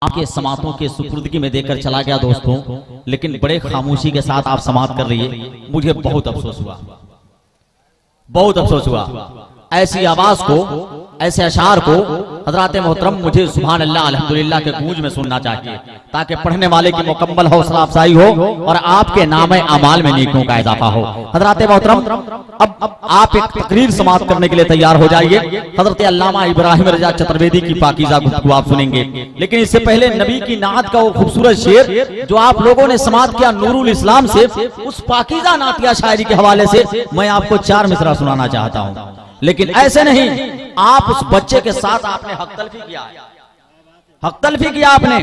आपके समातों के सुपुर्दगी में देकर चला गया दोस्तों, लेकिन बड़े खामोशी के साथ आप समात कर रही है। मुझे बहुत अफसोस हुआ, बहुत अफसोस हुआ। ऐसी आवाज को, ऐसे अशार को हजरात मोहतरम मुझे सुभान अल्लाह अल्हम्दुलिल्लाह के गूंज में सुनना चाहिए, ताकि पढ़ने वाले की मुकम्मल हौसला अफजाई हो और आपके नामे अमाल में नेकियों का इजाफा हो। हजरात मोहतरम अब आप एक तकरीर समाप्त करने के लिए तैयार हो जाइए। हजरत अल्लामा इब्राहिम रजा चतुर्वेदी की पाकीज़ा गुफ्तगू आप सुनेंगे, लेकिन इससे पहले नबी की नात का वो खूबसूरत शेर जो आप लोगों ने समाप्त किया नूरुल इस्लाम से, उस पाकीज़ा नातिया शायरी के हवाले से मैं आपको 4 मिसरा सुनाना चाहता हूँ। लेकिन ऐसे नहीं, आप उस बच्चे के साथ आपने हक तलफी किया, हक तलफी किया आपने,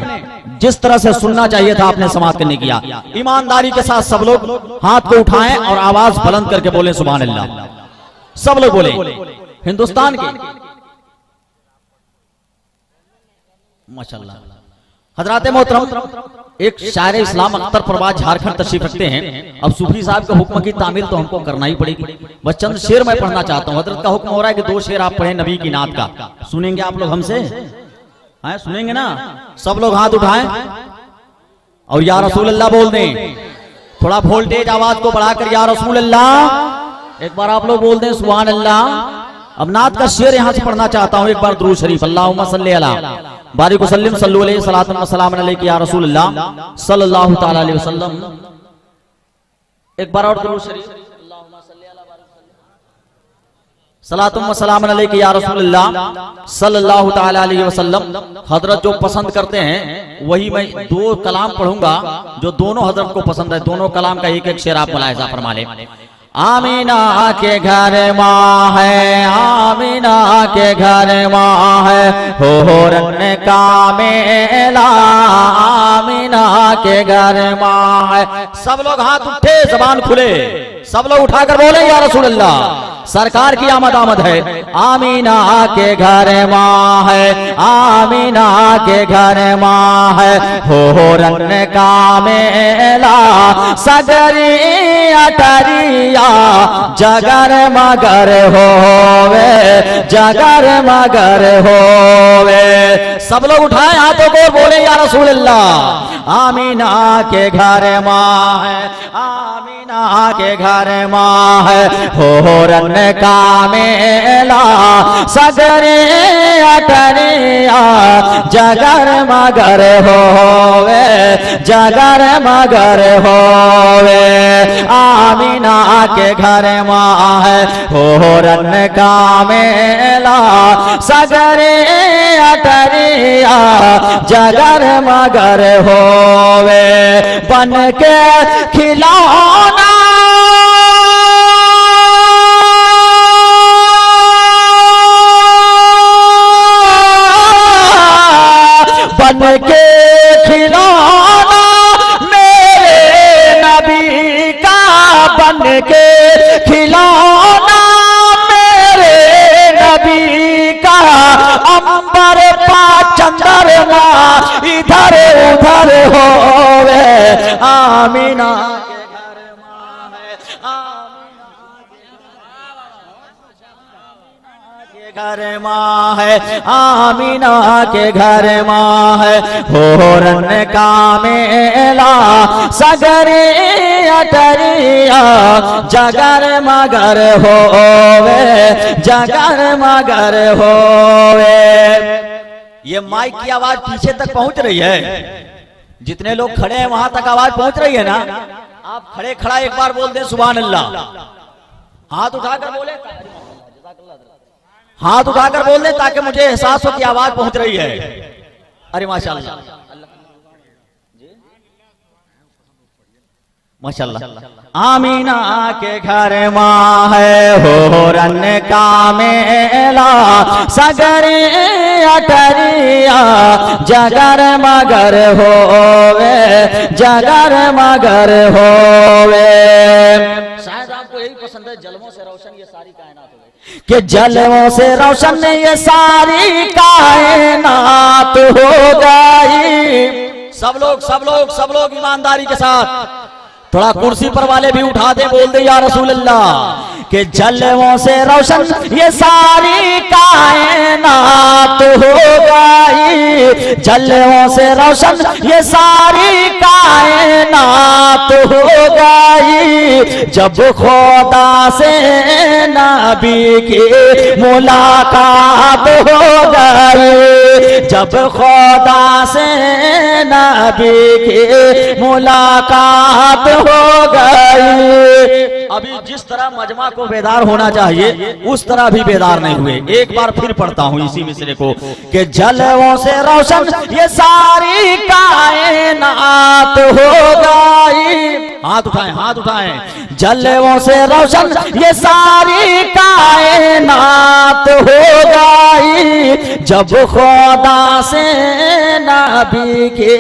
जिस तरह से सुनना चाहिए था आपने समाप्त करने किया। ईमानदारी के साथ सब लोग हाथ को उठाएं और आवाज बुलंद करके बोले सुभान अल्लाह। सब लोग बोले। हिंदुस्तान के माशाअल्लाह हजरात मोहतरम एक शायर इस्लाम अख्तर परवाज झारखंड तशरीफ रखते हैं। अब सूफी साहब के हुक्म की तामील तो हमको करना ही पड़ेगी। बस चंद शेर मैं पढ़ना चाहता हूँ। हजरत का हुक्म हो रहा है कि 2 शेर आप पढ़ें नबी की नात का। सुनेंगे आप लोग हमसे? हैं, सुनेंगे ना? सब लोग हाथ उठाएं और या रसूल अल्लाह बोल दें। थोड़ा वोल्टेज आवाज को बढ़ाकर या रसूल अल्लाह एक बार आप लोग बोल दें सुभान अल्लाह। अब नात का शेर यहां से पढ़ना चाहता हूं। एक बार दुरूद शरीफ अल्लाहुम्मा सल्ली अला बारिक वसल्लिम सल्लु अलैहि सलातन व सलाम अलैका या रसूल अल्लाह सल्लल्लाहु तआला अलैहि वसल्लम। एक बार और दुरूद शरीफ अल्लाहुम्मा सल्ली अला बारिक सलातुम व सलाम अलैका या रसूल अल्लाह सल्लल्लाहु तआला अलैहि वसल्लम। हजरत जो पसंद करते हैं वही मैं 2 कलाम पढ़ूंगा जो दोनों हजरत को पसंद है। दोनों कलाम का एक एक शेर आप मुलाहिजा फरमा लें। आमीना के घर माँ है, आमीना के घर माँ है, हो रन का मेला आमीना के घर माँ है। सब लोग हाथ उठे, जबान खुले, सब लोग उठाकर बोले या रसूल अल्लाह। सरकार की आमद आमद है। आमीना के घर माँ है, आमीना के घर माँ है, हो रन का मेला सगरी अटरिया जगर मगर होवे, जगर मगर होवे। सब लोग उठाए हाथों को, बोले या रसूल अल्लाह। आमीना के घर माँ है, आमीना के घर माँ है, हो रन का मेला सगरे अटरिया जगर मगर होवे, जगर मगर होवे। आमीना के घर माँ है, हो रन का मेला सगरे अटरिया जगर मगर होवे। बन के खिलौना बन के खिलौना मेरे नबी का, बन के खिलौना मेरे नबी का। अंबर पा चंद्रमा इधर उधर होवे। आमीना घर माँ है, आमीना के घर माँ है, हो रन का मेला सगरे अटरिया जगर मगर होवे, जगर मगर होवे। ये माइक की आवाज पीछे तक पहुंच रही है। जितने लोग खड़े हैं वहां तक आवाज पहुंच रही है ना? आप खड़े खड़ा एक बार बोल दें सुभान अल्लाह। हाथ उठाकर बोले, हाथ उठाकर बोल दे ताकि मुझे एहसास हो कि आवाज पहुंच रही है। अरे माशाअल्लाह, माशाअल्लाह। आमीना के घर माँ है, हो रन का मेला सगरे अटरिया जगर मगर होवे, जगर मगर होवे। शायद आपको यही पसंद है, जलवों से रोशन ये सारी कायनात हो गई, कि जलवों से रोशन ये सारी कायनात हो गई। सब लोग सब लोग सब लोग ईमानदारी के साथ थोड़ा कुर्सी पर वाले भी उठा दे, बोल दे या रसूल अल्लाह। कि जलवों से रोशन ये सारी कायनात हो गई, जलवों से रोशन ये सारी कायनात हो गई। जब खुदा से नबी की मुलाकात हो गई, जब खुदा से नबी की मुलाकात हो गई। अभी जिस तरह मजमा को बेदार होना चाहिए उस तरह भी बेदार नहीं हुए। एक बार फिर पढ़ता हूं इसी मिसरे को कि जलवों से रोशन ये सारी कायनात हो गई। हाथ उठाएं, हाथ उठाएं। जलवों से रोशन ये सारी कायनात हो गई, जब खुदा से नबी की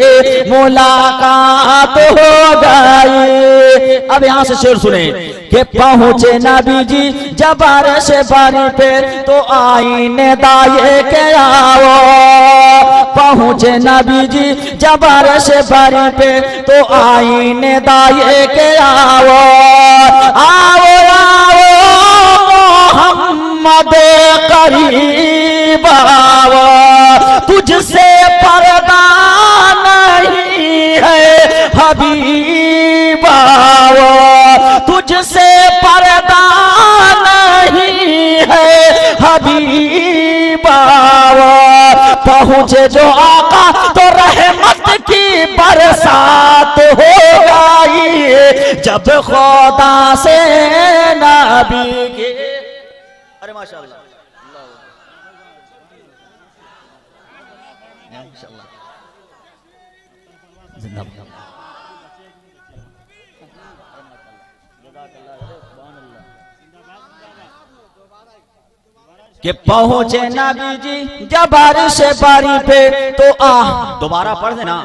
मुलाकात हो गई। अब यहां से शेर सुने कि पहुंचे नबी जी जब अर्श बारी पे तो आईने दाये के आओ। पहुंचे नबी जी जब अर्श बारी पे तो आईने दाये के आओ। आओ आओ मोहम्मद करीब आओ, तुझसे पर्दा नहीं है हबीब आओ, तुझसे पर्दा नहीं है हबीब आओ। पहुंचे जो आका तो रहमत की बरसात हो गई, जब खुदा से नबी के। अरे माशाअल्लाह, जिंदाबाद। कि पहुंचे नबी जी जब अर्श बारी पे तो दोबारा पढ़ देना।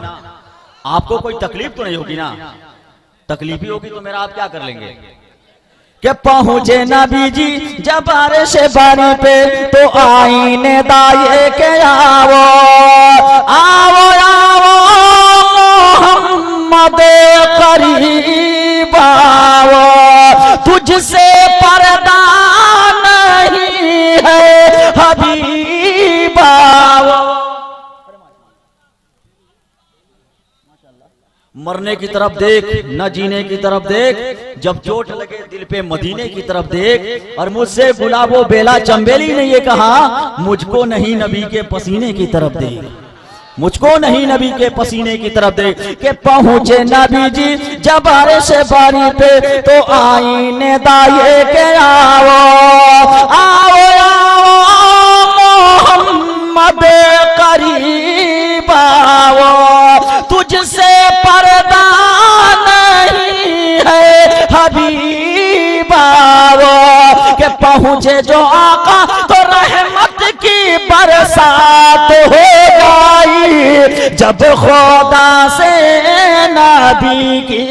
आपको कोई तकलीफ तो नहीं होगी ना? तकलीफ ही होगी तो मेरा आप क्या कर लेंगे? कि पहुंचे नबी जी जब अर्श बारी पे तो आईने दाये के आओ। आओ आओ मोहम्मद करीब आओ, तुझसे पर्दा नहीं है हबीब आओ। मरने की तरफ देख न जीने की तरफ देख, जब चोट लगे दिल पे मदीने की तरफ देख। और मुझसे गुलाबो बेला चंबेली ने ये कहा, मुझको नहीं नबी के पसीने की तरफ देख, मुझको नहीं नबी के पसीने की तरफ देख। के पहुंचे नबी जी जब अर्श बारी पे तो आईने दाये के आओ। आओ आओ मोहम्मद करीब आओ, तुझसे पर्दा नहीं है हबीब आओ। के पहुंचे जो आका तो रहमत की बरसात हो गई, जब खुदा से नबी की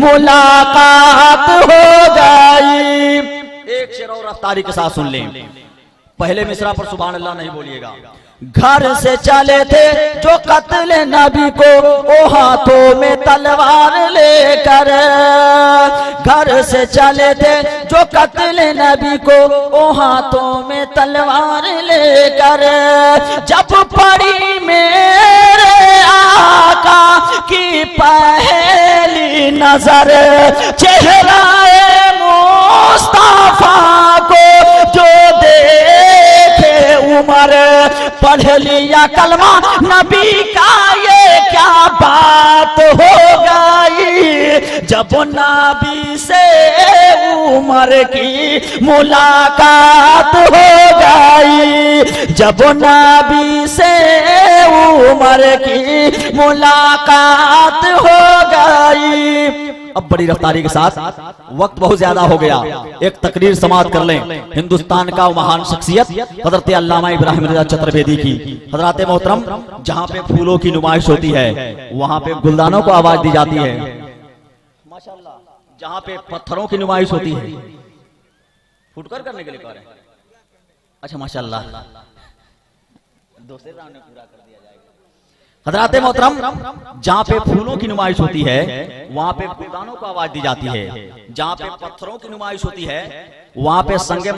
मुलाकात हो गई। एक शेर और रफ्तारी के साथ सुन लें। पहले मिसरा पर सुभान अल्लाह नहीं बोलिएगा। घर से चले थे जो कत्ल नबी को ओ हाथों में तलवार लेकर, घर से चले थे जो कत्ल नबी को ओ हाथों में तलवार लेकर। जब पड़ी मेरे आका की पहली नजर, चेहरा मुस्तफा को जो देखे उमर, पढ़ लिया कलमा नबी का ये क्या बात हो गई। जब नबी से उमर की मुलाकात हो गई, जब नबी से उमर की मुलाकात हो गई। अब बड़ी रफ्तारी के साथ, वक्त बहुत ज्यादा हो गया, एक तकरीर समाप्त कर लें। हिंदुस्तान का महान शख्सियत हजरत अल्लामा इब्राहिम रज़ा चतुर्वेदी की। हजरत मोहतरम, जहाँ पे फूलों की नुमाइश होती है वहाँ पे गुलदानों को आवाज दी जाती है माशाअल्लाह। जहाँ पे पत्थरों की नुमाइश होती है फुटकर करने के लिए कह रहे हैं। अच्छा माशाअल्लाह, दूसरे राउंड में पूरा कर दिया जाएगा। हजरात मोहतरम, जहाँ पे फूलों की नुमाइश होती है वहाँ पे फूलदानों को आवाज दी जाती है, जहाँ पे पत्थरों की नुमाइश होती है वहाँ पे संगे